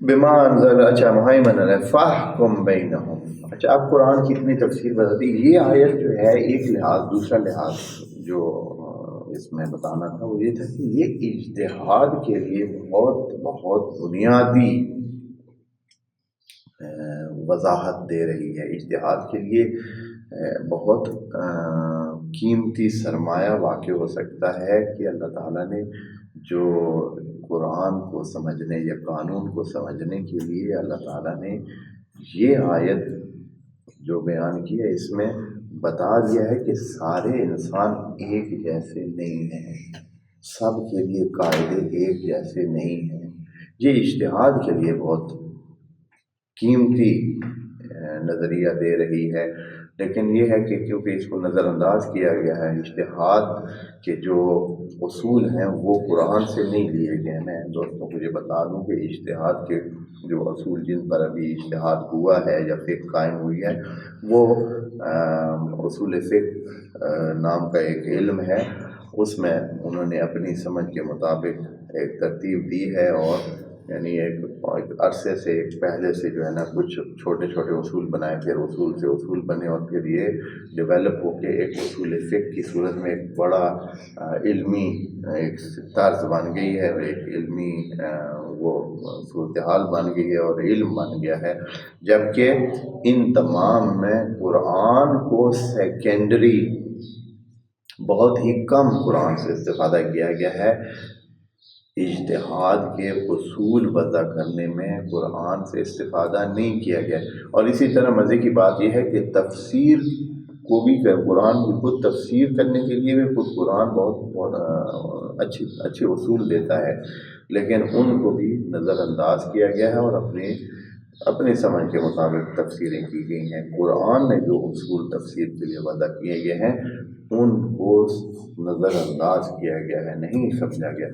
بما انزل، اچھا مہیمن علیہ فاحکم بینہم. اچھا اب قرآن کی اتنی تفسیر بتاتی. یہ آیت جو ہے ایک لحاظ، دوسرا لحاظ جو اس میں بتانا تھا وہ یہ تھا کہ یہ اجتہاد کے لیے بہت بہت بنیادی وضاحت دے رہی ہے. اجتہاد کے لیے بہت قیمتی سرمایہ واقع ہو سکتا ہے کہ اللہ تعالیٰ نے جو قرآن کو سمجھنے یا قانون کو سمجھنے کے لیے اللہ تعالیٰ نے یہ آیت جو بیان کی ہے اس میں بتا دیا ہے کہ سارے انسان ایک جیسے نہیں ہیں، سب کے لیے قاعدے ایک جیسے نہیں ہیں. یہ اجتہاد کے لیے بہت قیمتی نظریہ دے رہی ہے. لیکن یہ ہے کہ کیونکہ اس کو نظر انداز کیا گیا ہے، اجتہاد کے جو اصول ہیں وہ قرآن سے نہیں لیے گئے. میں دوستوں کو یہ بتا دوں کہ اجتہاد کے جو اصول جن پر ابھی اجتہاد ہوا ہے یا فقہ قائم ہوئی ہے وہ اصول فقہ نام کا ایک علم ہے. اس میں انہوں نے اپنی سمجھ کے مطابق ایک ترتیب دی ہے، اور یعنی ایک عرصے سے ایک پہلے سے جو ہے نا کچھ چھوٹے چھوٹے اصول بنائے، پھر اصول سے اصول بنے، اور پھر یہ ڈیولپ ہو کے ایک اصول فقہ کی صورت میں ایک بڑا علمی ایک طرز بن گئی ہے، ایک علمی وہ صورتحال بن گئی ہے اور علم بن گیا ہے. جبکہ ان تمام میں قرآن کو سیکنڈری بہت ہی کم قرآن سے استفادہ کیا گیا ہے. اجتہاد کے اصول وضع کرنے میں قرآن سے استفادہ نہیں کیا گیا. اور اسی طرح مزے کی بات یہ ہے کہ تفسیر کو بھی قرآن کی خود تفسیر کرنے کے لیے بھی خود قرآن بہت اچھے اصول دیتا ہے، لیکن ان کو بھی نظر انداز کیا گیا ہے اور اپنی سمجھ کے مطابق تفسیریں کی گئی ہیں. قرآن نے جو اصول تفسیر کے لیے وضع کیے گئے ہیں ان کو نظر انداز کیا گیا ہے، نہیں سمجھا گیا.